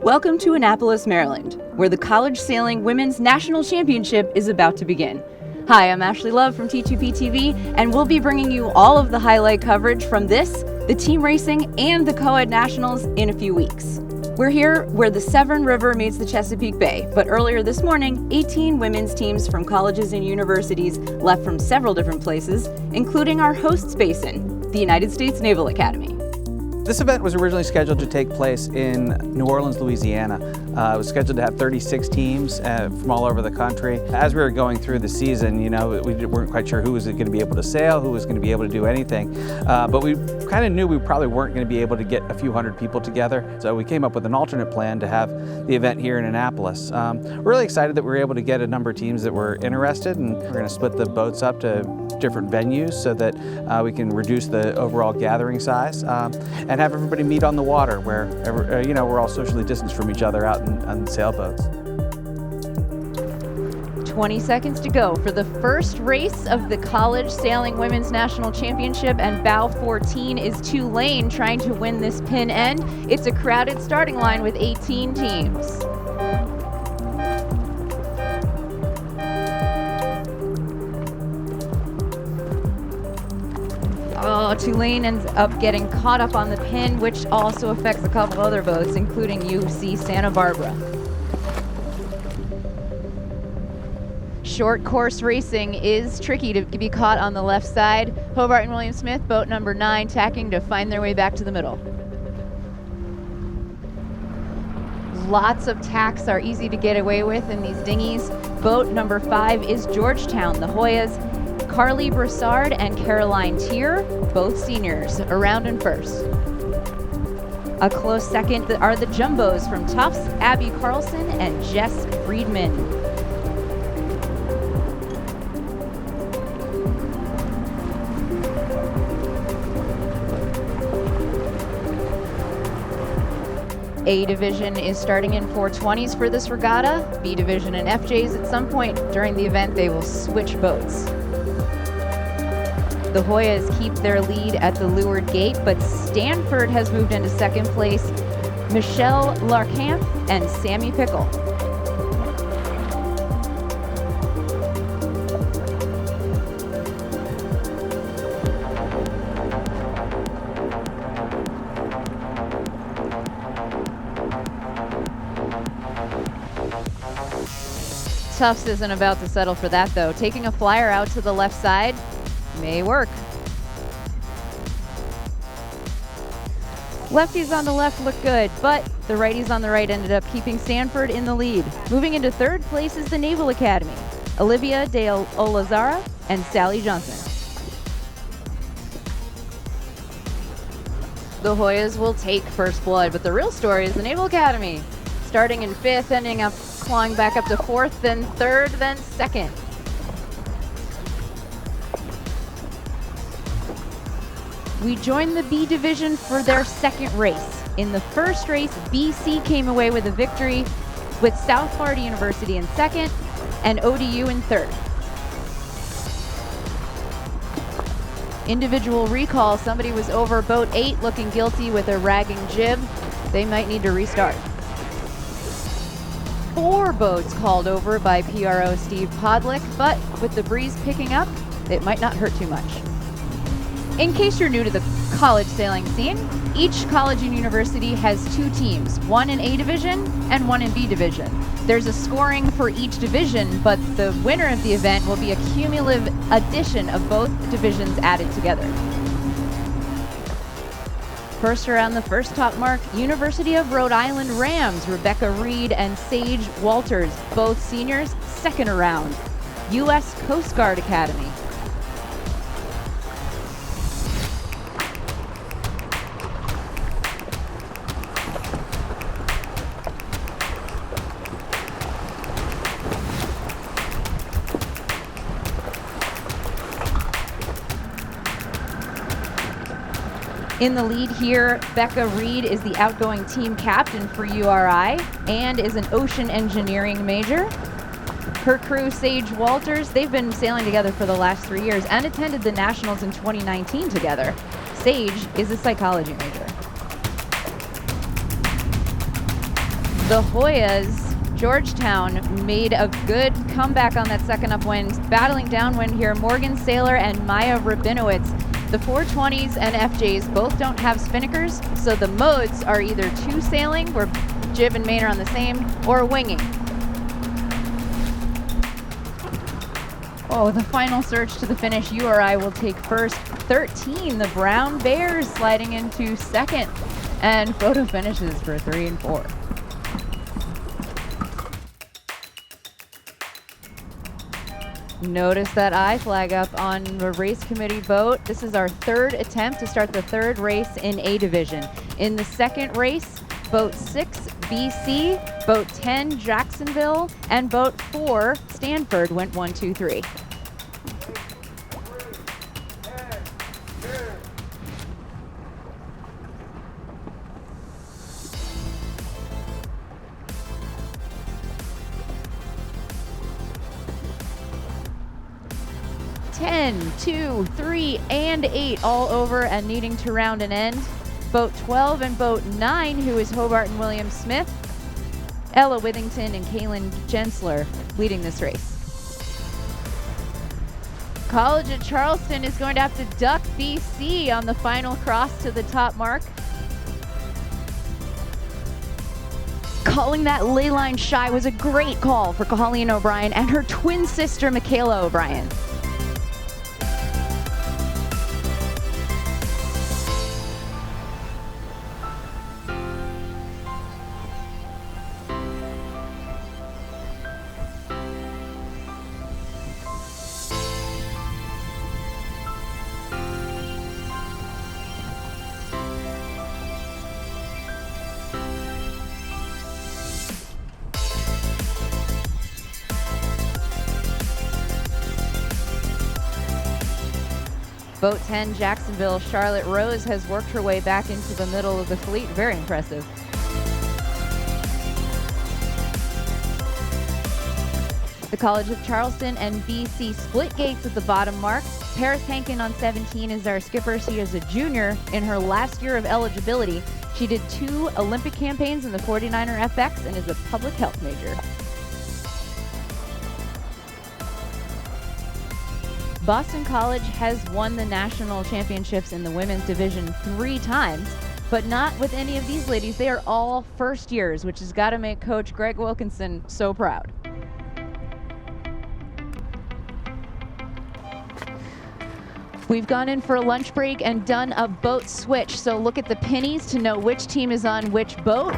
Welcome to Annapolis, Maryland, where the College Sailing Women's National Championship is about to begin. Hi, I'm Ashley Love from T2P TV, and we'll be bringing you all of the highlight coverage from this, the team racing, and the co-ed nationals in a few weeks. We're here where the Severn River meets the Chesapeake Bay, but earlier this morning, 18 women's teams from colleges and universities left from several different places, including our host basin, the United States Naval Academy. This event was originally scheduled to take place in New Orleans, Louisiana. It was scheduled to have 36 teams from all over the country. As we were going through the season, we weren't quite sure who was going to be able to sail, who was going to be able to do anything. But we kind of knew we probably weren't going to be able to get a few hundred people together. So we came up with an alternate plan to have the event here in Annapolis. We're really excited that we were able to get a number of teams that were interested, and we're going to split the boats up to different venues so that we can reduce the overall gathering size. And have everybody meet on the water where we're all socially distanced from each other out on sailboats. 20 seconds to go for the first race of the College Sailing Women's National Championship, and bow 14 is Tulane trying to win this pin end. It's a crowded starting line with 18 teams. Oh, Tulane ends up getting caught up on the pin, which also affects a couple other boats, including UC Santa Barbara. Short course racing is tricky to be caught on the left side. Hobart and William Smith, boat number 9, tacking to find their way back to the middle. Lots of tacks are easy to get away with in these dinghies. Boat number 5 is Georgetown, the Hoyas. Carly Broussard and Caroline Tier, both seniors, around in first. A close second are the Jumbos from Tufts, Abby Carlson and Jess Friedman. A division is starting in 420s for this regatta. B division and FJs at some point during the event, they will switch boats. The Hoyas keep their lead at the leeward gate, but Stanford has moved into second place. Michelle Larkamp and Sammy Pickle. Tufts isn't about to settle for that, though. Taking a flyer out to the left side may work. Lefties on the left look good, but the righties on the right ended up keeping Stanford in the lead. Moving into third place is the Naval Academy, Olivia De Olazara and Sally Johnson. The Hoyas will take first blood, but the real story is the Naval Academy, starting in 5th, ending up clawing back up to 4th, then 3rd, then 2nd. We joined the B division for their second race. In the first race, BC came away with a victory, with South Florida University in 2nd and ODU in 3rd. Individual recall, somebody was over boat 8 looking guilty with a ragging jib. They might need to restart. 4 boats called over by PRO Steve Podlick, but with the breeze picking up, it might not hurt too much. In case you're new to the college sailing scene, each college and university has 2 teams, one in A division and one in B division. There's a scoring for each division, but the winner of the event will be a cumulative addition of both divisions added together. First around the first top mark, University of Rhode Island Rams, Rebecca Reed and Sage Walters, both seniors, second around. U.S. Coast Guard Academy. In the lead here, Becca Reed is the outgoing team captain for URI and is an ocean engineering major. Her crew, Sage Walters, they've been sailing together for the last 3 years and attended the Nationals in 2019 together. Sage is a psychology major. The Hoyas, Georgetown, made a good comeback on that second upwind, battling downwind here. Morgan Saylor and Maya Rabinowitz. The 420s and FJs both don't have spinnakers, so the modes are either two sailing, where jib and main are on the same, or winging. Oh, the final surge to the finish. URI will take first. 13, the Brown Bears sliding into second. And photo finishes for 3 and 4. Notice that I flag up on the race committee boat. This is our third attempt to start the third race in A division. In the second race, boat 6, BC, boat 10, Jacksonville, and boat 4, Stanford, went 1, 2, 3. Ten, 2, 3, and 8 all over and needing to round an end. Boat 12 and boat 9, who is Hobart and William Smith, Ella Withington and Kaylin Jensler leading this race. College at Charleston is going to have to duck BC on the final cross to the top mark. Calling that ley line shy was a great call for Colleen O'Brien and her twin sister, Michaela O'Brien. Boat 10, Jacksonville, Charlotte Rose has worked her way back into the middle of the fleet. Very impressive. The College of Charleston and BC split gates at the bottom mark. Paris Hankin on 17 is our skipper. She is a junior in her last year of eligibility. She did 2 Olympic campaigns in the 49er FX and is a public health major. Boston College has won the national championships in the women's division 3 times, but not with any of these ladies. They are all first years, which has got to make Coach Greg Wilkinson so proud. We've gone in for a lunch break and done a boat switch, so look at the pennies to know which team is on which boat.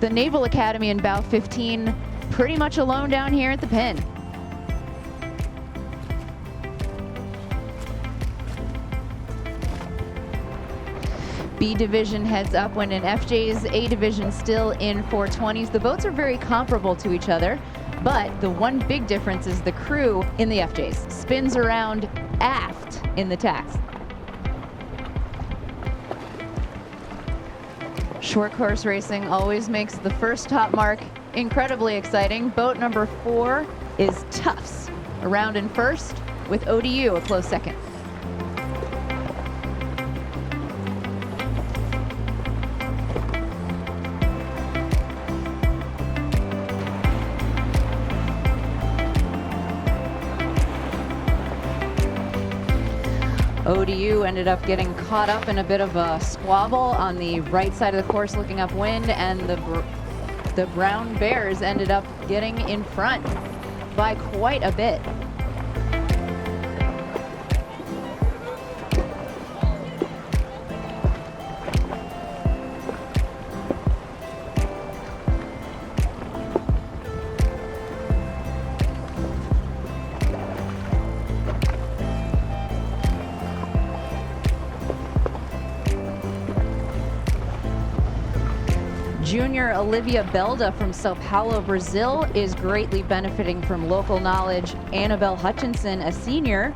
The Naval Academy in bow 15 pretty much alone down here at the pin. B division heads upwind in FJ's, A division still in 420s. The boats are very comparable to each other, but the one big difference is the crew in the FJ's spins around aft in the tacks. Short course racing always makes the first top mark incredibly exciting. Boat number 4 is Tufts, around in first, with ODU a close second. ODU ended up getting caught up in a bit of a squabble on the right side of the course looking upwind, and the Brown Bears ended up getting in front by quite a bit. Junior Olivia Belda from Sao Paulo, Brazil, is greatly benefiting from local knowledge. Annabelle Hutchinson, a senior.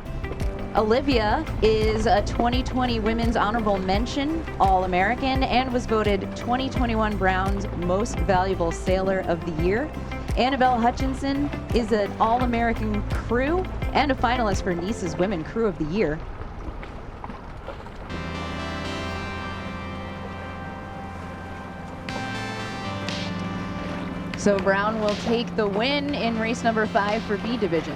Olivia is a 2020 Women's Honorable Mention All-American and was voted 2021 Brown's Most Valuable Sailor of the Year. Annabelle Hutchinson is an All-American crew and a finalist for Nice's Women Crew of the Year. So Brown will take the win in race number 5 for B division.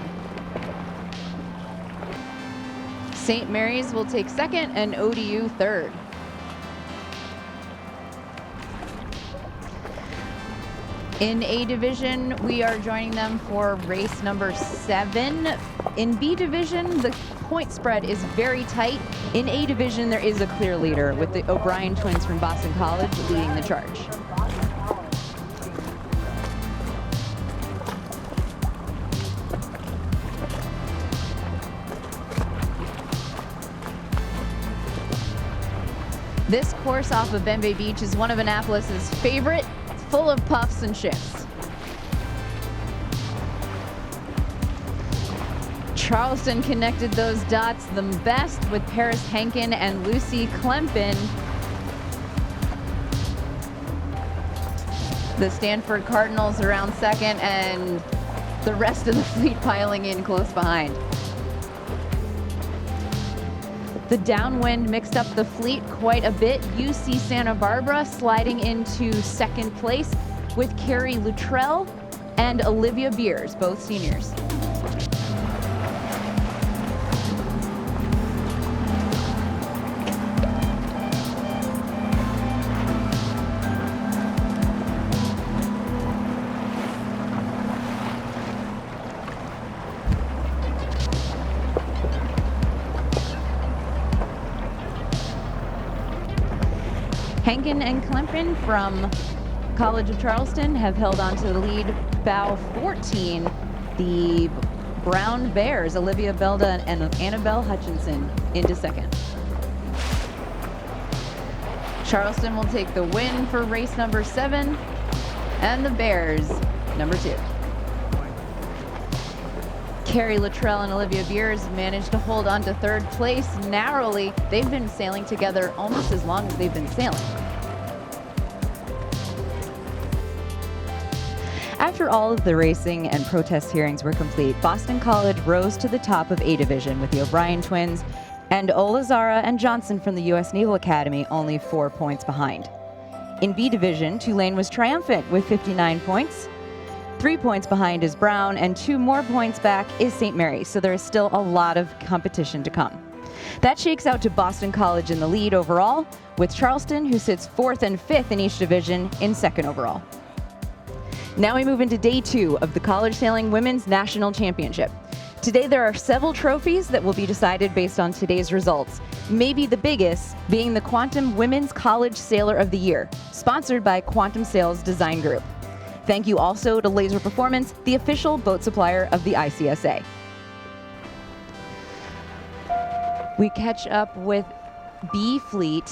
St. Mary's will take second and ODU third. In A division, we are joining them for race number 7. In B division, the point spread is very tight. In A division, there is a clear leader with the O'Brien twins from Boston College leading the charge. This course off of Bembe Beach is one of Annapolis's favorite, full of puffs and shifts. Charleston connected those dots the best with Paris Henkin and Lucy Klempen. The Stanford Cardinals around second and the rest of the fleet piling in close behind. The downwind mixed up the fleet quite a bit. UC Santa Barbara sliding into second place with Carrie Luttrell and Olivia Beers, both seniors. Henkin and Klempen from College of Charleston have held on to the lead. Bow 14, the Brown Bears, Olivia Belda and Annabelle Hutchinson into second. Charleston will take the win for race number 7, and the Bears, number 2. Carrie Luttrell and Olivia Beers managed to hold on to third place narrowly. They've been sailing together almost as long as they've been sailing. After all of the racing and protest hearings were complete, Boston College rose to the top of A division with the O'Brien twins and Olazara and Johnson from the U.S. Naval Academy only 4 points behind. In B division, Tulane was triumphant with 59 points. 3 points behind is Brown, and 2 more points back is St. Mary's, so there is still a lot of competition to come. That shakes out to Boston College in the lead overall, with Charleston, who sits 4th and 5th in each division, in second overall. Now we move into day 2 of the College Sailing Women's National Championship. Today there are several trophies that will be decided based on today's results, maybe the biggest being the Quantum Women's College Sailor of the Year, sponsored by Quantum Sails Design Group. Thank you also to Laser Performance, the official boat supplier of the ICSA. We catch up with B Fleet.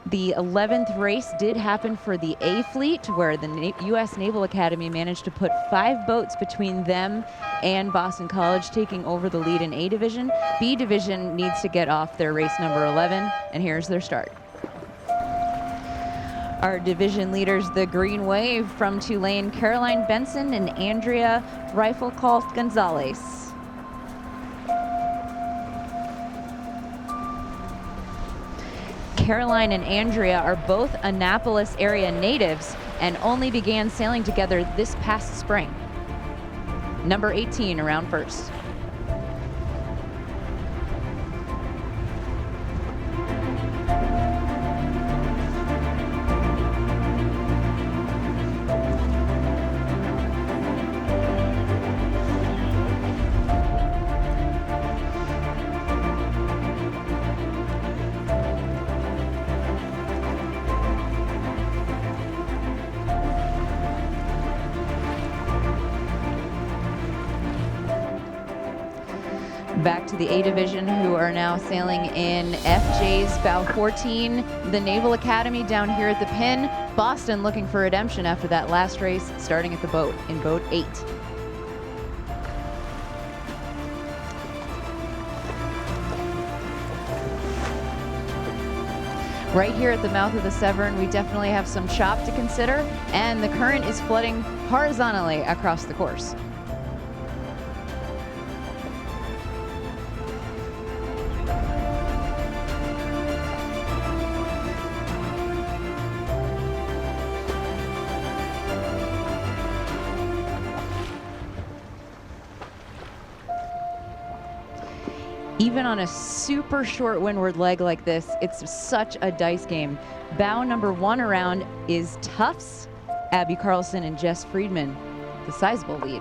The 11th race did happen for the A Fleet, where the U.S. Naval Academy managed to put 5 boats between them and Boston College, taking over the lead in A Division. B Division needs to get off their race number 11, and here's their start. Our division leaders, the Green Wave from Tulane, Caroline Benson and Andrea Rifle-Colt Gonzalez. Caroline and Andrea are both Annapolis area natives and only began sailing together this past spring. Number 18 around first. Back to the A Division, who are now sailing in FJ's bow 14. The Naval Academy down here at the pin. Boston looking for redemption after that last race, starting at the boat in boat 8. Right here at the mouth of the Severn, we definitely have some chop to consider, and the current is flooding horizontally across the course. Even on a super short windward leg like this, it's such a dice game. Bow number 1 around is Tufts, Abby Carlson and Jess Friedman, the sizable lead.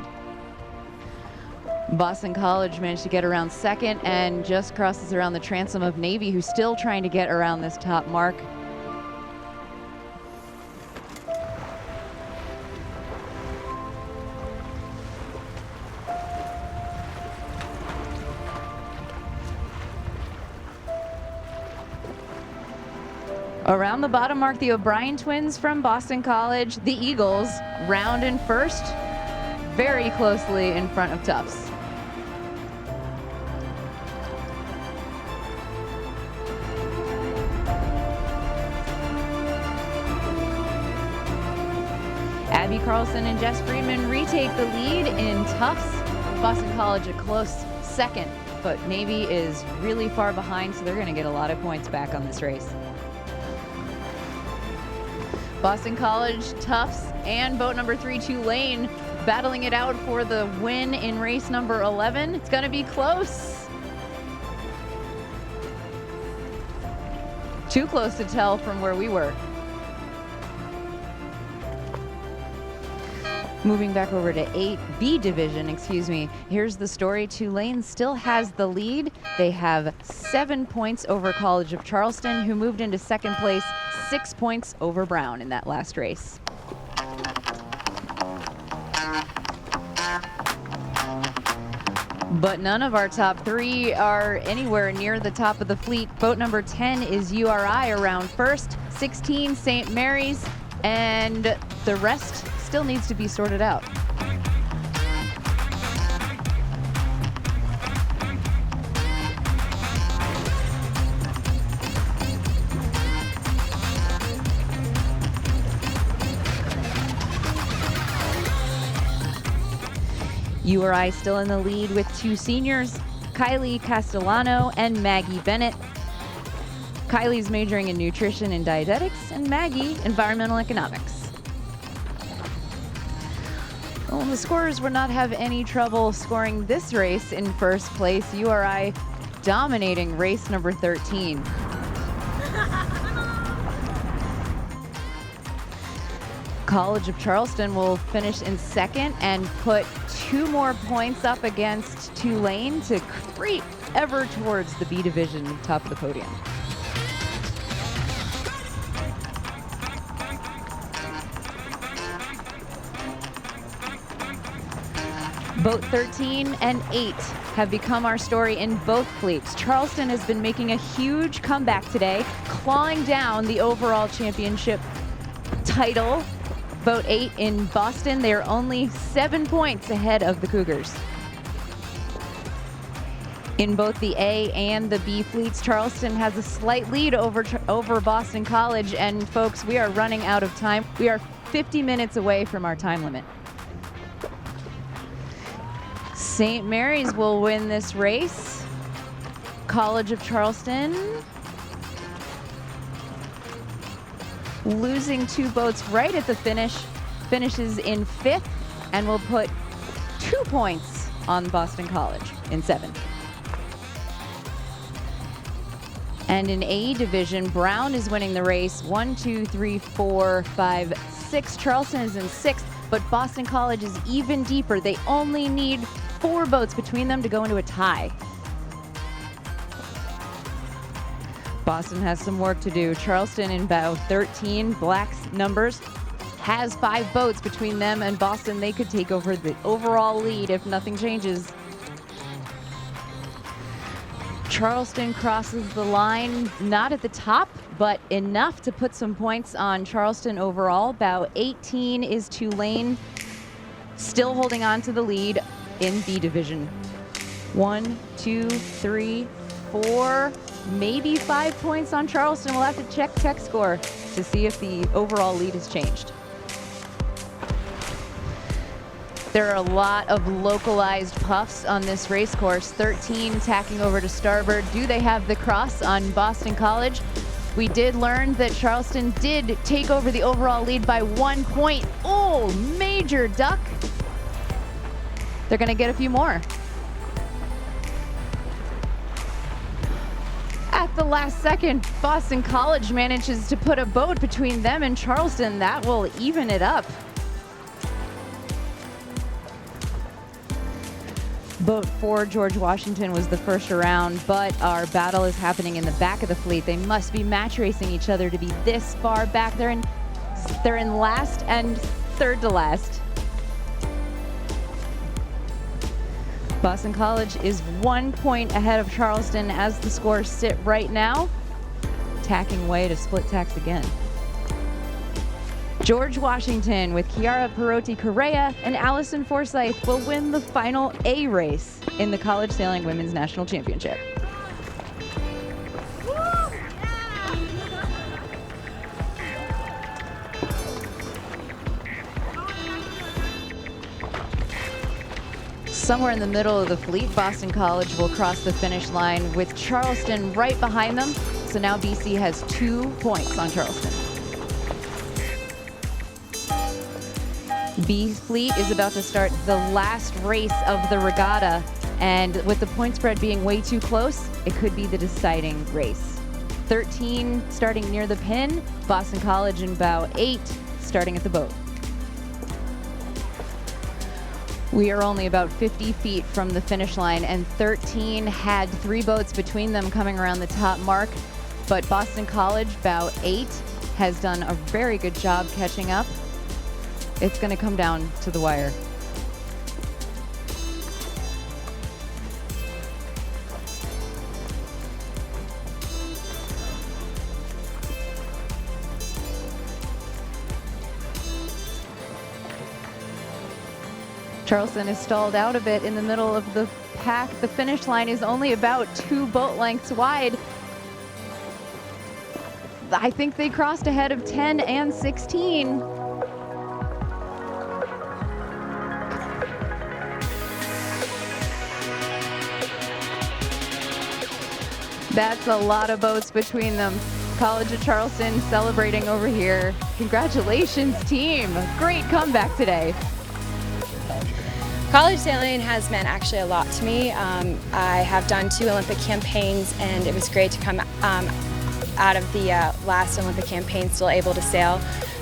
Boston College managed to get around second and just crosses around the transom of Navy, who's still trying to get around this top mark. Around the bottom mark, the O'Brien twins from Boston College, the Eagles, round in first, very closely in front of Tufts. Abby Carlson and Jess Friedman retake the lead in Tufts. Boston College a close second, but Navy is really far behind, so they're going to get a lot of points back on this race. Boston College, Tufts, and boat number 3, Tulane, battling it out for the win in race number 11. It's going to be close. Too close to tell from where we were. Moving back over to 8B division, here's the story. Tulane still has the lead. They have 7 points over College of Charleston, who moved into second place, 6 points over Brown in that last race. But none of our top 3 are anywhere near the top of the fleet. Boat number 10 is URI around first, 16 St. Mary's, and the rest still needs to be sorted out. URI still in the lead with 2 seniors, Kylie Castellano and Maggie Bennett. Kylie's majoring in nutrition and dietetics, and Maggie, environmental economics. Well, the scorers would not have any trouble scoring this race in first place. URI dominating race number 13. College of Charleston will finish in second and put 2 more points up against Tulane to creep ever towards the B division top of the podium. Boat 13 and 8 have become our story in both fleets. Charleston has been making a huge comeback today, clawing down the overall championship title. Boat 8 in Boston, they're only 7 points ahead of the Cougars. In both the A and the B fleets, Charleston has a slight lead over Boston College, and folks, we are running out of time. We are 50 minutes away from our time limit. St. Mary's will win this race. College of Charleston losing 2 boats right at the finish, finishes in 5th, and will put 2 points on Boston College in 7th. And in A division, Brown is winning the race. 1, 2, 3, 4, 5, 6. Charleston is in 6th, but Boston College is even deeper. They only need 4 boats between them to go into a tie. Boston has some work to do. Charleston in bow 13, Black's numbers, has 5 boats between them and Boston. They could take over the overall lead if nothing changes. Charleston crosses the line, not at the top, but enough to put some points on Charleston overall. Bow 18 is Tulane, still holding on to the lead in B division. 1, 2, 3, 4, maybe 5 points on Charleston. We'll have to check tech score to see if the overall lead has changed. There are a lot of localized puffs on this race course. 13 tacking over to starboard. Do they have the cross on Boston College? We did learn that Charleston did take over the overall lead by 1 point. Oh, major duck. They're gonna get a few more. at the last second, Boston College manages to put a boat between them and Charleston. That will even it up. Boat 4, George Washington, was the first around, but our battle is happening in the back of the fleet. They must be match racing each other to be this far back. They're in last and third to last. Boston College is 1 point ahead of Charleston as the scores sit right now, tacking away to split tacks again. George Washington with Kiara Perotti Correa and Allison Forsyth will win the final A race in the College Sailing Women's National Championship. Somewhere in the middle of the fleet, Boston College will cross the finish line with Charleston right behind them. So now BC has 2 points on Charleston. B Fleet is about to start the last race of the regatta, and with the point spread being way too close, it could be the deciding race. 13 starting near the pin, Boston College in bow 8 starting at the boat. We are only about 50 feet from the finish line, and 13 had 3 boats between them coming around the top mark, but Boston College, bow 8, has done a very good job catching up. It's going to come down to the wire. Charleston is stalled out a bit in the middle of the pack. The finish line is only about 2 boat lengths wide. I think they crossed ahead of 10 and 16. That's a lot of boats between them. College of Charleston celebrating over here. Congratulations, team. Great comeback today. College sailing has meant actually a lot to me. I have done 2 Olympic campaigns, and it was great to come out of the last Olympic campaign still able to sail.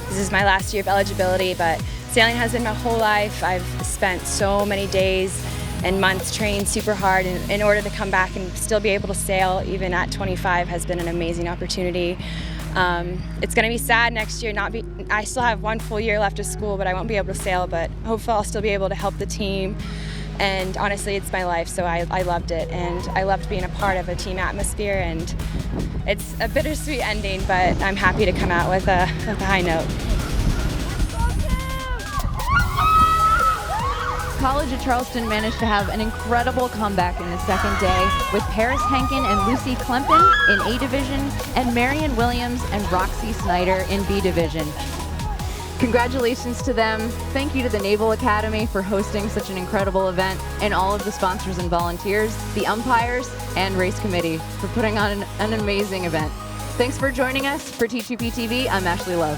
This is my last year of eligibility, but sailing has been my whole life. I've spent so many days and months training super hard in order to come back and still be able to sail even at 25 has been an amazing opportunity. It's going to be sad next year I still have 1 full year left of school, but I won't be able to sail, but hopefully I'll still be able to help the team. And honestly, it's my life, so I loved it, and I loved being a part of a team atmosphere, and it's a bittersweet ending, but I'm happy to come out with a high note. College of Charleston managed to have an incredible comeback in the second day with Paris Henkin and Lucy Klempen in A Division and Marion Williams and Roxy Snyder in B Division. Congratulations to them. Thank you to the Naval Academy for hosting such an incredible event, and all of the sponsors and volunteers, the umpires, and race committee for putting on an amazing event. Thanks for joining us. For T2P TV, I'm Ashley Love.